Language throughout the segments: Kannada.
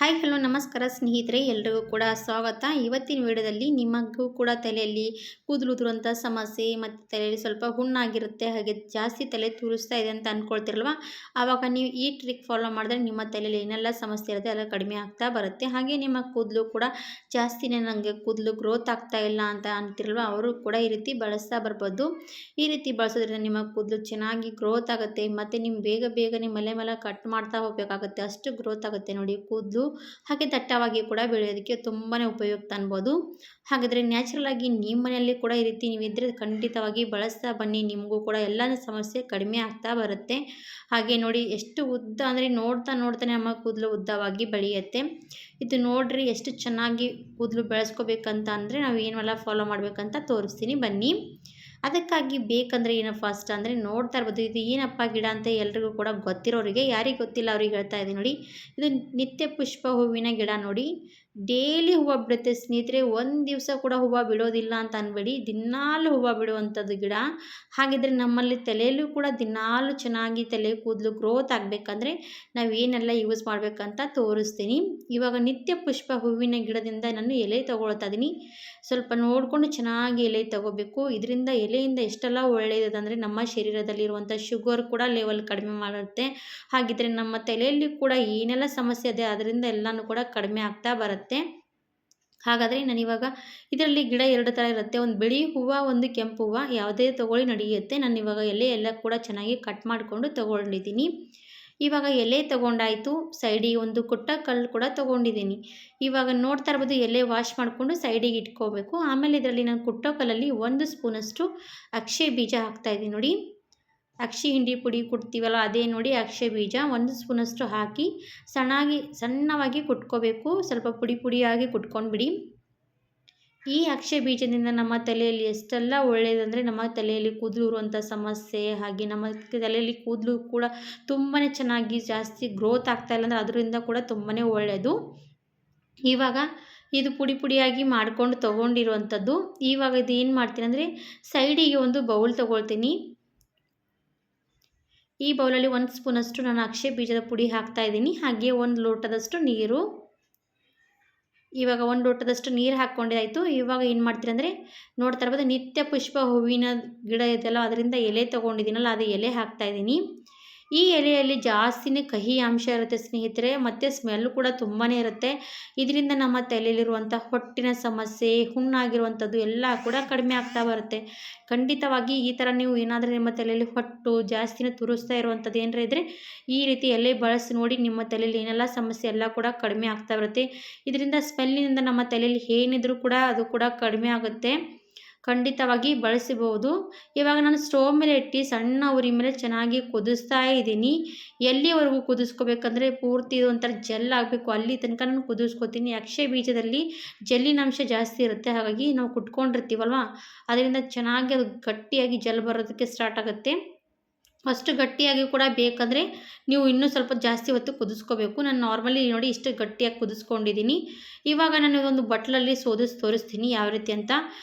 ಹಾಯ್ ಹಲೋ ನಮಸ್ಕಾರ ಸ್ನೇಹಿತರೆ, ಎಲ್ರಿಗೂ ಕೂಡ ಸ್ವಾಗತ. ಇವತ್ತಿನ ವಿಡಿಯೋದಲ್ಲಿ ನಿಮಗೂ ಕೂಡ ತಲೆಯಲ್ಲಿ ಕೂದಲು ಉದುರುವಂಥ ಸಮಸ್ಯೆ ಮತ್ತು ತಲೆಯಲ್ಲಿ ಸ್ವಲ್ಪ ಹುಣ್ಣಾಗಿರುತ್ತೆ, ಹಾಗೆ ಜಾಸ್ತಿ ತಲೆ ತೂರಿಸ್ತಾ ಇದೆ ಅಂತ ಅಂದ್ಕೊಳ್ತಿರಲ್ವ. ಆವಾಗ ನೀವು ಈ ಟ್ರಿಕ್ ಫಾಲೋ ಮಾಡಿದ್ರೆ ನಿಮ್ಮ ತಲೆಯಲ್ಲಿ ಏನೆಲ್ಲ ಸಮಸ್ಯೆ ಇರುತ್ತೆ ಎಲ್ಲ ಕಡಿಮೆ ಆಗ್ತಾ ಬರುತ್ತೆ. ಹಾಗೆ ನಿಮ್ಮ ಕೂದಲು ಕೂಡ ಜಾಸ್ತಿನೇ ನನಗೆ ಕೂದಲು ಗ್ರೋತ್ ಆಗ್ತಾ ಇಲ್ಲ ಅಂತ ಅಂತಿರಲ್ವ, ಅವರು ಕೂಡ ಈ ರೀತಿ ಬಳಸ್ತಾ ಬರ್ಬೋದು. ಈ ರೀತಿ ಬಳಸೋದ್ರಿಂದ ನಿಮ್ಮ ಕೂದಲು ಚೆನ್ನಾಗಿ ಗ್ರೋತ್ ಆಗುತ್ತೆ ಮತ್ತು ನೀವು ಬೇಗನೆ ಮಲೆ ಮೇಲೆ ಕಟ್ ಮಾಡ್ತಾ ಹೋಗಬೇಕಾಗುತ್ತೆ, ಅಷ್ಟು ಗ್ರೋತ್ ಆಗುತ್ತೆ ನೋಡಿ ಕೂದಲು. ಹಾಗೆ ದಟ್ಟವಾಗಿ ಕೂಡ ಬೆಳೆಯೋದಕ್ಕೆ ತುಂಬಾ ಉಪಯುಕ್ತ ಅನ್ಬೋದು. ಹಾಗಾದರೆ ನ್ಯಾಚುರಲ್ ಆಗಿ ನಿಮ್ಮ ಮನೆಯಲ್ಲಿ ಕೂಡ ಈ ರೀತಿ ನೀವಿದ್ದರೆ ಖಂಡಿತವಾಗಿ ಬಳಸ್ತಾ ಬನ್ನಿ, ನಿಮಗೂ ಕೂಡ ಎಲ್ಲ ಸಮಸ್ಯೆ ಕಡಿಮೆ ಆಗ್ತಾ ಬರುತ್ತೆ. ಹಾಗೆ ನೋಡಿ ಎಷ್ಟು ಉದ್ದ ಅಂದರೆ ನೋಡ್ತಾನೆ ನಮ್ಮ ಕೂದಲು ಉದ್ದವಾಗಿ ಬೆಳೆಯುತ್ತೆ. ಇದು ನೋಡ್ರಿ ಎಷ್ಟು ಚೆನ್ನಾಗಿ ಕೂದಲು ಬೆಳೆಸ್ಕೋಬೇಕಂತ ಅಂದರೆ ನಾವು ಏನೆಲ್ಲ ಫಾಲೋ ಮಾಡಬೇಕಂತ ತೋರಿಸ್ತೀನಿ ಬನ್ನಿ. ಅದಕ್ಕಾಗಿ ಬೇಕಂದರೆ ಏನು ಫಸ್ಟ್ ಅಂದರೆ ನೋಡ್ತಾ ಇರ್ಬೋದು, ಇದು ಏನಪ್ಪ ಗಿಡ ಅಂತ ಎಲ್ರಿಗೂ ಕೂಡ ಗೊತ್ತಿರೋರಿಗೆ, ಯಾರಿಗೆ ಗೊತ್ತಿಲ್ಲ ಅವ್ರಿಗೆ ಹೇಳ್ತಾ ಇದ್ದೀನಿ ನೋಡಿ. ಇದು ನಿತ್ಯ ಪುಷ್ಪ ಹೂವಿನ ಗಿಡ ನೋಡಿ. ಡೈಲಿ ಹೂವು ಬಿಡುತ್ತೆ ಸ್ನೇಹಿತರೆ, ಒಂದು ದಿವಸ ಕೂಡ ಹೂವು ಬಿಡೋದಿಲ್ಲ ಅಂತ ಅನ್ಬೇಡಿ, ದಿನಾಲು ಹೂವು ಬಿಡುವಂಥದ್ದು ಗಿಡ. ಹಾಗಿದ್ರೆ ನಮ್ಮಲ್ಲಿ ತಲೆಯಲ್ಲೂ ಕೂಡ ದಿನಾಲು ಚೆನ್ನಾಗಿ ತಲೆ ಕೂದಲು ಗ್ರೋತ್ ಆಗಬೇಕಂದ್ರೆ ನಾವು ಏನೆಲ್ಲ ಯೂಸ್ ಮಾಡಬೇಕಂತ ತೋರಿಸ್ತೀನಿ. ಇವಾಗ ನಿತ್ಯ ಪುಷ್ಪ ಹೂವಿನ ಗಿಡದಿಂದ ನಾನು ಎಲೆ ತೊಗೊಳ್ತಾ ಇದ್ದೀನಿ. ಸ್ವಲ್ಪ ನೋಡಿಕೊಂಡು ಚೆನ್ನಾಗಿ ಎಲೆ ತೊಗೋಬೇಕು. ಇದರಿಂದ ಎಲೆಯಿಂದ ಎಷ್ಟೆಲ್ಲ ಒಳ್ಳೆಯದಂದರೆ ನಮ್ಮ ಶರೀರದಲ್ಲಿರುವಂಥ ಶುಗರ್ ಕೂಡ ಲೆವೆಲ್ ಕಡಿಮೆ ಮಾಡುತ್ತೆ. ಹಾಗಿದ್ರೆ ನಮ್ಮ ತಲೆಯಲ್ಲಿ ಕೂಡ ಏನೆಲ್ಲ ಸಮಸ್ಯೆ ಇದೆ ಅದರಿಂದ ಎಲ್ಲನೂ ಕೂಡ ಕಡಿಮೆ ಆಗ್ತಾ ಬರುತ್ತೆ. ಹಾಗಾದರೆ ನಾನಿವಾಗ ಇದರಲ್ಲಿ ಗಿಡ 2 ಥರ ಇರುತ್ತೆ, ಒಂದು ಬಿಳಿ ಹೂವು, ಒಂದು ಕೆಂಪು ಹೂವು, ಯಾವುದೇ ತೊಗೊಳ್ಳಿ ನಡೆಯುತ್ತೆ. ನಾನಿವಾಗ ಎಲೆ ಎಲ್ಲ ಕೂಡ ಚೆನ್ನಾಗಿ ಕಟ್ ಮಾಡಿಕೊಂಡು ತೊಗೊಂಡಿದ್ದೀನಿ. ಇವಾಗ ಎಲೆ ತೊಗೊಂಡಾಯಿತು, ಸೈಡಿಗೆ ಒಂದು ಕುಟ್ಟ ಕಲ್ಲು ಕೂಡ ತೊಗೊಂಡಿದ್ದೀನಿ. ಇವಾಗ ನೋಡ್ತಾ ಇರ್ಬೋದು, ಎಲೆ ವಾಶ್ ಮಾಡಿಕೊಂಡು ಸೈಡಿಗೆ ಇಟ್ಕೋಬೇಕು. ಆಮೇಲೆ ಇದರಲ್ಲಿ ನಾನು ಕುಟ್ಟೋ ಕಲ್ಲಲ್ಲಿ 1 ಸ್ಪೂನಷ್ಟು ಅಕ್ಷೆ ಬೀಜ ಹಾಕ್ತಾಯಿದ್ದೀನಿ ನೋಡಿ. ಅಕ್ಷಿ ಹಿಂಡಿ ಪುಡಿ ಕುಟ್ತೀವಲ್ಲ ಅದೇ ನೋಡಿ ಅಕ್ಷೆ ಬೀಜ 1 ಸ್ಪೂನಷ್ಟು ಹಾಕಿ ಸಣ್ಣವಾಗಿ ಕುಟ್ಕೋಬೇಕು. ಸ್ವಲ್ಪ ಪುಡಿಯಾಗಿ ಕುಟ್ಕೊಂಡ್ಬಿಡಿ. ಈ ಅಕ್ಷೆ ಬೀಜದಿಂದ ನಮ್ಮ ತಲೆಯಲ್ಲಿ ಎಷ್ಟೆಲ್ಲ ಒಳ್ಳೆಯದಂದರೆ ನಮ್ಮ ತಲೆಯಲ್ಲಿ ಕೂದಲು ಇರುವಂಥ ಸಮಸ್ಯೆ, ಹಾಗೆ ನಮ್ಮ ತಲೆಯಲ್ಲಿ ಕೂದಲು ಕೂಡ ತುಂಬಾ ಚೆನ್ನಾಗಿ ಜಾಸ್ತಿ ಗ್ರೋತ್ ಆಗ್ತಾಯಿಲ್ಲ ಅಂದರೆ ಅದರಿಂದ ಕೂಡ ತುಂಬಾ ಒಳ್ಳೆಯದು. ಇವಾಗ ಇದು ಪುಡಿಯಾಗಿ ಮಾಡ್ಕೊಂಡು ತೊಗೊಂಡಿರುವಂಥದ್ದು. ಇವಾಗ ಇದು ಏನು ಮಾಡ್ತೀನಿ ಅಂದರೆ ಸೈಡಿಗೆ ಒಂದು ಬೌಲ್ ತೊಗೊಳ್ತೀನಿ. ಈ ಬೌಲಲ್ಲಿ 1 ಸ್ಪೂನಷ್ಟು ನಾನು ಅಕ್ಷೆ ಬೀಜದ ಪುಡಿ ಹಾಕ್ತಾಯಿದ್ದೀನಿ. ಹಾಗೆ 1 ಲೋಟದಷ್ಟು ನೀರು. ಇವಾಗ 1 ಲೋಟದಷ್ಟು ನೀರು ಹಾಕ್ಕೊಂಡಿದ್ದಾಯಿತು. ಇವಾಗ ಏನು ಮಾಡ್ತೀರಿ ಅಂದರೆ ನೋಡ್ತಾ ಇರ್ಬೋದು, ನಿತ್ಯ ಪುಷ್ಪ ಹೂವಿನ ಗಿಡ ಇದೆಯಲ್ಲ ಅದರಿಂದ ಎಲೆ ತೊಗೊಂಡಿದ್ದೀನಲ್ಲ ಅದು ಎಲೆ ಹಾಕ್ತಾಯಿದ್ದೀನಿ. ಈ ಎಲೆಯಲ್ಲಿ ಜಾಸ್ತಿನೇ ಕಹಿ ಅಂಶ ಇರುತ್ತೆ ಸ್ನೇಹಿತರೆ, ಮತ್ತು ಸ್ಮೆಲ್ ಕೂಡ ತುಂಬಾ ಇರುತ್ತೆ. ಇದರಿಂದ ನಮ್ಮ ತಲೆಯಲ್ಲಿರುವಂಥ ಹೊಟ್ಟಿನ ಸಮಸ್ಯೆ, ಹುಣ್ಣಾಗಿರುವಂಥದ್ದು ಎಲ್ಲ ಕೂಡ ಕಡಿಮೆ ಆಗ್ತಾ ಬರುತ್ತೆ. ಖಂಡಿತವಾಗಿ ಈ ಥರ ನೀವು ಏನಾದರೂ ನಿಮ್ಮ ತಲೆಯಲ್ಲಿ ಹೊಟ್ಟು ಜಾಸ್ತಿನೇ ತುರಿಸ್ತಾ ಇರುವಂಥದ್ದು ಏನಾರ ಇದ್ದರೆ ಈ ರೀತಿ ಎಲೆ ಬಳಸಿ ನೋಡಿ, ನಿಮ್ಮ ತಲೆಯಲ್ಲಿ ಏನೆಲ್ಲ ಸಮಸ್ಯೆ ಎಲ್ಲ ಕೂಡ ಕಡಿಮೆ ಆಗ್ತಾ ಬರುತ್ತೆ. ಇದರಿಂದ ಸ್ಮೆಲ್ಲಿನಿಂದ ನಮ್ಮ ತಲೆಯಲ್ಲಿ ಏನಿದ್ರೂ ಕೂಡ ಅದು ಕೂಡ ಕಡಿಮೆ ಆಗುತ್ತೆ. ಖಂಡಿತವಾಗಿ ಬಳಸಬಹುದು. ಇವಾಗ ನಾನು ಸ್ಟೋವ್ ಮೇಲೆ ಇಟ್ಟು ಸಣ್ಣ ಉರಿ ಮೇಲೆ ಚೆನ್ನಾಗಿ ಕುದಿಸ್ತಾ ಇದ್ದೀನಿ. ಎಲ್ಲಿವರೆಗೂ ಕುದಿಸ್ಕೋಬೇಕಂದ್ರೆ ಪೂರ್ತಿ ಒಂಥರ ಜೆಲ್ ಆಗಬೇಕು, ಅಲ್ಲಿ ತನಕ ನಾನು ಕುದಿಸ್ಕೊತೀನಿ. ಅಕ್ಷಯ ಬೀಜದಲ್ಲಿ ಜೆಲ್ಲಿನ ಅಂಶ ಜಾಸ್ತಿ ಇರುತ್ತೆ, ಹಾಗಾಗಿ ನಾವು ಕುಟ್ಕೊಂಡಿರ್ತೀವಲ್ವ ಅದರಿಂದ ಚೆನ್ನಾಗಿ ಅದು ಗಟ್ಟಿಯಾಗಿ ಜೆಲ್ ಬರೋದಕ್ಕೆ ಸ್ಟಾರ್ಟ್ ಆಗುತ್ತೆ. ಅಷ್ಟು ಗಟ್ಟಿಯಾಗಿ ಕೂಡ ಬೇಕಂದರೆ ನೀವು ಇನ್ನೂ ಸ್ವಲ್ಪ ಜಾಸ್ತಿ ಹೊತ್ತು ಕುದಿಸ್ಕೋಬೇಕು. ನಾನು ನಾರ್ಮಲಿ ನೋಡಿ ಇಷ್ಟು ಗಟ್ಟಿಯಾಗಿ ಕುದಿಸ್ಕೊಂಡಿದ್ದೀನಿ. ಇವಾಗ ನಾನು ಒಂದು ಬಟ್ಲಲ್ಲಿ ತೋರಿಸ್ತೀನಿ ಯಾವ ರೀತಿ ಅಂತ.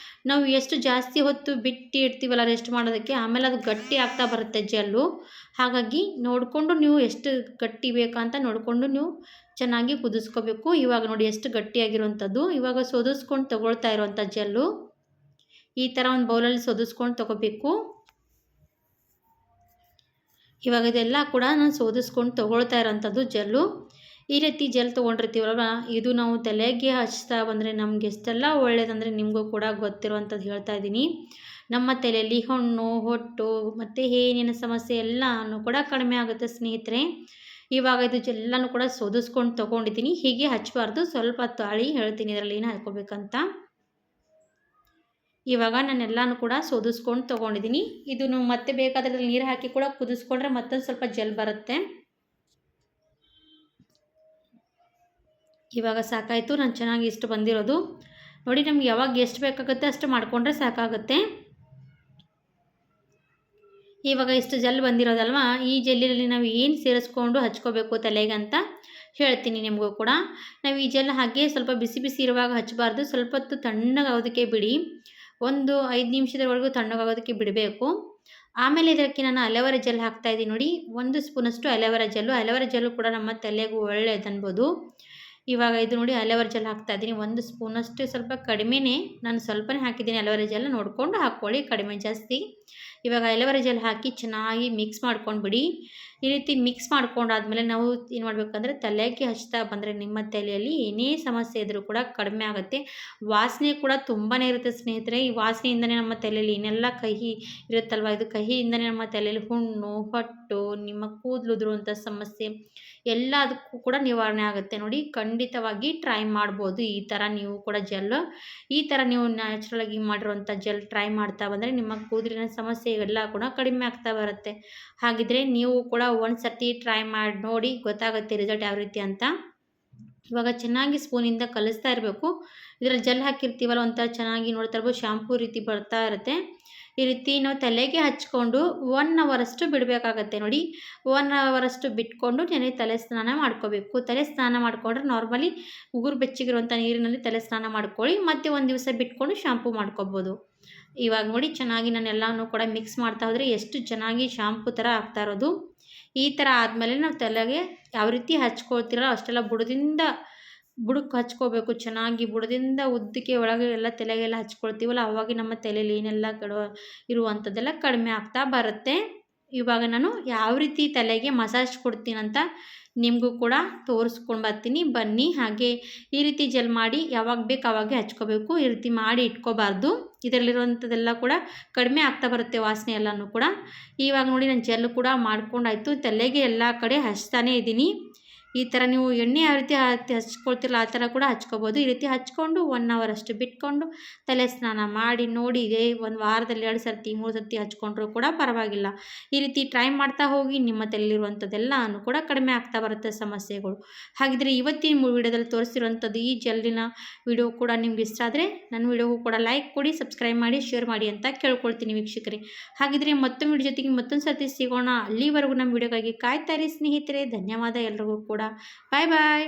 ನಾವು ಎಷ್ಟು ಜಾಸ್ತಿ ಹೊತ್ತು ಬಿಟ್ಟು ಇಡ್ತೀವಲ್ಲ ರೆಸ್ಟ್ ಮಾಡೋದಕ್ಕೆ, ಆಮೇಲೆ ಅದು ಗಟ್ಟಿ ಆಗ್ತಾ ಬರುತ್ತೆ ಜೆಲ್ಲು. ಹಾಗಾಗಿ ನೋಡಿಕೊಂಡು ನೀವು ಎಷ್ಟು ಗಟ್ಟಿ ಬೇಕಂತ ನೋಡಿಕೊಂಡು ನೀವು ಚೆನ್ನಾಗಿ ಕುದಿಸ್ಕೋಬೇಕು. ಇವಾಗ ನೋಡಿ ಎಷ್ಟು ಗಟ್ಟಿಯಾಗಿರುವಂಥದ್ದು. ಇವಾಗ ಸೋದಿಸ್ಕೊಂಡು ತೊಗೊಳ್ತಾ ಇರುವಂಥ ಜೆಲ್ಲು ಈ ಥರ ಒಂದು ಬೌಲಲ್ಲಿ ಸೋದಿಸ್ಕೊಂಡು ತೊಗೋಬೇಕು. ಇವಾಗ ಇದೆಲ್ಲ ಕೂಡ ನಾನು ಸೋದಿಸ್ಕೊಂಡು ತೊಗೊಳ್ತಾ ಇರೋಂಥದ್ದು ಜೆಲ್ಲು. ಈ ರೀತಿ ಜೆಲ್ ತೊಗೊಂಡಿರ್ತೀವಲ್ವ, ಇದು ನಾವು ತಲೆಗೆ ಹಚ್ತಾ ಬಂದರೆ ನಮಗೆ ಎಷ್ಟೆಲ್ಲ ಒಳ್ಳೆಯದಂದರೆ ನಿಮಗೂ ಕೂಡ ಗೊತ್ತಿರುವಂಥದ್ದು ಹೇಳ್ತಾ ಇದ್ದೀನಿ. ನಮ್ಮ ತಲೆಯಲ್ಲಿ ಹುಣ್ಣು, ಹೊಟ್ಟು ಮತ್ತು ಏನೇನು ಸಮಸ್ಯೆ ಎಲ್ಲನೂ ಕೂಡ ಕಡಿಮೆ ಆಗುತ್ತೆ ಸ್ನೇಹಿತರೆ. ಇವಾಗ ಇದು ಎಲ್ಲನೂ ಕೂಡ ಸೋದಿಸ್ಕೊಂಡು ತೊಗೊಂಡಿದ್ದೀನಿ. ಹೀಗೆ ಹಚ್ಚಬಾರ್ದು, ಸ್ವಲ್ಪ ತಾಳಿ ಹೇಳ್ತೀನಿ ಇದರಲ್ಲಿ ಏನು ಹಾಕ್ಕೋಬೇಕಂತ. ಇವಾಗ ನಾನೆಲ್ಲನೂ ಕೂಡ ಸೋದಿಸ್ಕೊಂಡು ತೊಗೊಂಡಿದ್ದೀನಿ. ಇದನ್ನು ಮತ್ತೆ ಬೇಕಾದರೆ ನೀರು ಹಾಕಿ ಕೂಡ ಕುದಿಸ್ಕೊಂಡ್ರೆ ಮತ್ತೊಂದು ಸ್ವಲ್ಪ ಜೆಲ್ ಬರುತ್ತೆ. ಇವಾಗ ಸಾಕಾಯಿತು, ನಾನು ಚೆನ್ನಾಗಿ ಇಷ್ಟು ಬಂದಿರೋದು ನೋಡಿ. ನಮ್ಗೆ ಯಾವಾಗ ಎಷ್ಟು ಬೇಕಾಗುತ್ತೆ ಅಷ್ಟು ಮಾಡಿಕೊಂಡ್ರೆ ಸಾಕಾಗುತ್ತೆ. ಇವಾಗ ಇಷ್ಟು ಜೆಲ್ ಬಂದಿರೋದಲ್ವ, ಈ ಜೆಲ್ಲಿನಲ್ಲಿ ನಾವು ಏನು ಸೇರಿಸ್ಕೊಂಡು ಹಚ್ಕೋಬೇಕು ತಲೆಗೆ ಅಂತ ಹೇಳ್ತೀನಿ ನಿಮಗೂ ಕೂಡ. ನಾವು ಈ ಜೆಲ್ ಹಾಗೆ ಸ್ವಲ್ಪ ಬಿಸಿ ಇರುವಾಗ ಹಚ್ಚಬಾರ್ದು, ಸ್ವಲ್ಪ ಹೊತ್ತು ತಣ್ಣಗಾಗೋದಕ್ಕೆ ಬಿಡಿ. ಒಂದು 5 ನಿಮಿಷದವರೆಗೂ ತಣ್ಣಗಾಗೋದಕ್ಕೆ ಬಿಡಬೇಕು. ಆಮೇಲೆ ಇದಕ್ಕೆ ನಾನು ಅಲೋವೆರಾ ಜೆಲ್ ಹಾಕ್ತಾಯಿದ್ದೀನಿ ನೋಡಿ. 1 ಸ್ಪೂನಷ್ಟು ಅಲೋವೆರಾ ಜೆಲ್ಲು ಕೂಡ ನಮ್ಮ ತಲೆಗೂ ಒಳ್ಳೆಯದು ಅನ್ಬೋದು. ಇವಾಗ ಇದು ನೋಡಿ ಅಲೋವೆರಾ ಜೆಲ್ ಹಾಕ್ತಾ ಇದ್ದೀನಿ. 1 ಸ್ಪೂನಷ್ಟು ಸ್ವಲ್ಪ ಕಡಿಮೆನೇ, ನಾನು ಸ್ವಲ್ಪನೇ ಹಾಕಿದ್ದೀನಿ ಅಲೋವೆರಾ ಜೆಲ್, ನೋಡಿಕೊಂಡು ಹಾಕ್ಕೊಳ್ಳಿ ಕಡಿಮೆ ಜಾಸ್ತಿ. ಇವಾಗ ಅಲೋವೆರಾ ಜೆಲ್ ಹಾಕಿ ಚೆನ್ನಾಗಿ ಮಿಕ್ಸ್ ಮಾಡ್ಕೊಂಡ್ಬಿಡಿ. ಈ ರೀತಿ ಮಿಕ್ಸ್ ಮಾಡ್ಕೊಂಡಾದ್ಮೇಲೆ ನಾವು ಏನು ಮಾಡಬೇಕಂದ್ರೆ ತಲೆಗೆ ಹಚ್ತಾ ಬಂದರೆ ನಿಮ್ಮ ತಲೆಯಲ್ಲಿ ಏನೇ ಸಮಸ್ಯೆ ಇದ್ದರೂ ಕೂಡ ಕಡಿಮೆ ಆಗುತ್ತೆ. ವಾಸನೆ ಕೂಡ ತುಂಬಾ ಇರುತ್ತೆ ಸ್ನೇಹಿತರೆ. ಈ ವಾಸನೆಯಿಂದನೇ ನಮ್ಮ ತಲೆಯಲ್ಲಿ ಏನೆಲ್ಲ ಕಹಿ ಇರುತ್ತಲ್ವ, ಇದು ಕಹಿಯಿಂದನೇ ನಮ್ಮ ತಲೆಯಲ್ಲಿ ಹುಣ್ಣು, ಹೊಟ್ಟು, ನಿಮ್ಮ ಕೂದಲು ಉದುರುವಂಥ ಸಮಸ್ಯೆ ಎಲ್ಲದಕ್ಕೂ ಕೂಡ ನಿವಾರಣೆ ಆಗುತ್ತೆ. ನೋಡಿ ಖಂಡಿತವಾಗಿ ಟ್ರೈ ಮಾಡ್ಬೋದು ಈ ಥರ ನೀವು ಕೂಡ ಜೆಲ್. ಈ ಥರ ನೀವು ನ್ಯಾಚುರಲಾಗಿ ಮಾಡಿರುವಂಥ ಜೆಲ್ ಟ್ರೈ ಮಾಡ್ತಾ ಬಂದರೆ ನಿಮ್ಮ ಕೂದಲಿನ ಸಮಸ್ಯೆ ಎಲ್ಲ ಕೂಡ ಕಡಿಮೆ ಆಗ್ತಾ ಬರುತ್ತೆ. ಹಾಗಿದ್ರೆ ನೀವು ಕೂಡ ಒಂದು ಸರ್ತಿ ಟ್ರೈ ಮಾಡಿ ನೋಡಿ, ಗೊತ್ತಾಗುತ್ತೆ ರಿಸಲ್ಟ್ ಯಾವ ರೀತಿ ಅಂತ. ಇವಾಗ ಚೆನ್ನಾಗಿ ಸ್ಪೂನಿಂದ ಕಲಿಸ್ತಾ ಇರಬೇಕು. ಇದರಲ್ಲಿ ಜೆಲ್ ಹಾಕಿರ್ತೀವಲ್ಲ ಒಂಥರ ಚೆನ್ನಾಗಿ ನೋಡ್ತಾ ಇರ್ಬೋದು, ಶಾಂಪೂ ರೀತಿ ಬರ್ತಾ ಇರುತ್ತೆ. ಈ ರೀತಿ ನಾವು ತಲೆಗೆ ಹಚ್ಕೊಂಡು 1 ಅವರಷ್ಟು ಬಿಡಬೇಕಾಗತ್ತೆ. ನೋಡಿ 1 ಅವರಷ್ಟು ಬಿಟ್ಕೊಂಡು ತಲೆ ಸ್ನಾನ ಮಾಡ್ಕೋಬೇಕು. ತಲೆ ಸ್ನಾನ ಮಾಡಿಕೊಂಡ್ರೆ ನಾರ್ಮಲಿ ಉಗುರು ಬೆಚ್ಚಗಿರುವಂಥ ನೀರಿನಲ್ಲಿ ತಲೆ ಸ್ನಾನ ಮಾಡ್ಕೊಳ್ಳಿ, ಮತ್ತು ಒಂದು ದಿವಸ ಬಿಟ್ಕೊಂಡು ಶಾಂಪೂ ಮಾಡ್ಕೊಬೋದು. ಇವಾಗ ನೋಡಿ ಚೆನ್ನಾಗಿ ನಾನು ಎಲ್ಲನೂ ಕೂಡ ಮಿಕ್ಸ್ ಮಾಡ್ತಾ ಹೋದರೆ ಎಷ್ಟು ಚೆನ್ನಾಗಿ ಶಾಂಪೂ ಥರ ಆಗ್ತಾ ಇರೋದು. ಈ ಥರ ಆದಮೇಲೆ ನಾವು ತಲೆಗೆ ಯಾವ ರೀತಿ ಹಚ್ಕೊಳ್ತೀರಲ್ಲ ಅಷ್ಟೆಲ್ಲ ಬುಡಕ್ಕೆ ಹಚ್ಕೋಬೇಕು. ಚೆನ್ನಾಗಿ ಬುಡದಿಂದ ಉದ್ದಕ್ಕೆ ಒಳಗೆ ಎಲ್ಲ ತಲೆಗೆಲ್ಲ ಹಚ್ಕೊಳ್ತೀವಲ್ಲ, ಅವಾಗ ನಮ್ಮ ತಲೆಯಲ್ಲಿ ಏನೆಲ್ಲ ಇರುವಂಥದ್ದೆಲ್ಲ ಕಡಿಮೆ ಆಗ್ತಾ ಬರುತ್ತೆ. ಇವಾಗ ನಾನು ಯಾವ ರೀತಿ ತಲೆಗೆ ಮಸಾಜ್ ಕೊಡ್ತೀನಂತ ನಿಮಗೂ ಕೂಡ ತೋರಿಸ್ಕೊಂಡು ಬರ್ತೀನಿ, ಬನ್ನಿ. ಹಾಗೆ ಈ ರೀತಿ ಜೆಲ್ ಮಾಡಿ ಯಾವಾಗ ಬೇಕು ಆವಾಗೆ ಹಚ್ಕೋಬೇಕು, ಈ ರೀತಿ ಮಾಡಿ ಇಟ್ಕೋಬಾರ್ದು. ಇದರಲ್ಲಿರುವಂಥದ್ದೆಲ್ಲ ಕೂಡ ಕಡಿಮೆ ಆಗ್ತಾ ಬರುತ್ತೆ ವಾಸನೆ ಎಲ್ಲನೂ ಕೂಡ. ಇವಾಗ ನೋಡಿ ನಾನು ಜೆಲ್ ಕೂಡ ಮಾಡ್ಕೊಂಡಾಯಿತು, ತಲೆಗೆ ಎಲ್ಲ ಕಡೆ ಹಚ್ತಾನೇ ಇದ್ದೀನಿ. ಈ ಥರ ನೀವು ಎಣ್ಣೆ ಯಾವ ರೀತಿ ಹಚ್ಕೊಳ್ತಿರಲ್ಲ ಆ ಥರ ಕೂಡ ಹಚ್ಕೋಬೋದು. ಈ ರೀತಿ ಹಚ್ಕೊಂಡು 1 ಅವರಷ್ಟು ಬಿಟ್ಕೊಂಡು ತಲೆ ಸ್ನಾನ ಮಾಡಿ ನೋಡಿ. ಇದೇ ಒಂದು ವಾರದಲ್ಲಿ 2 ಸರ್ತಿ 3 ಸರ್ತಿ ಹಚ್ಕೊಂಡ್ರೂ ಕೂಡ ಪರವಾಗಿಲ್ಲ. ಈ ರೀತಿ ಟ್ರೈ ಮಾಡ್ತಾ ಹೋಗಿ, ನಿಮ್ಮ ತಲೆಯಲ್ಲಿರುವಂಥದ್ದೆಲ್ಲನೂ ಕೂಡ ಕಡಿಮೆ ಆಗ್ತಾ ಬರುತ್ತೆ ಸಮಸ್ಯೆಗಳು. ಹಾಗಿದ್ರೆ ಇವತ್ತಿನ ವಿಡಿಯೋದಲ್ಲಿ ತೋರಿಸಿರುವಂಥದ್ದು ಈ ಜೆಲ್ಲಿನ ವಿಡಿಯೋ ಕೂಡ ನಿಮ್ಗೆ ಇಷ್ಟ ಆದರೆ ನನ್ನ ವಿಡಿಯೋಗೂ ಕೂಡ ಲೈಕ್ ಕೊಡಿ, ಸಬ್ಸ್ಕ್ರೈಬ್ ಮಾಡಿ, ಶೇರ್ ಮಾಡಿ ಅಂತ ಕೇಳ್ಕೊಳ್ತೀನಿ ವೀಕ್ಷಕರೇ. ಹಾಗಿದ್ರೆ ಮತ್ತೊಂದು ವಿಡಿಯೋ ಜೊತೆಗೆ ಮತ್ತೊಂದು ಸರ್ತಿ ಸಿಗೋಣ. ಅಲ್ಲಿವರೆಗೂ ನಮ್ಮ ವಿಡಿಯೋಗಾಗಿ ಕಾಯ್ತಾ ಇರಿ ಸ್ನೇಹಿತರೆ. ಧನ್ಯವಾದ ಎಲ್ರಿಗೂ ಕೂಡ. ಬಾಯ್ ಬಾಯ್.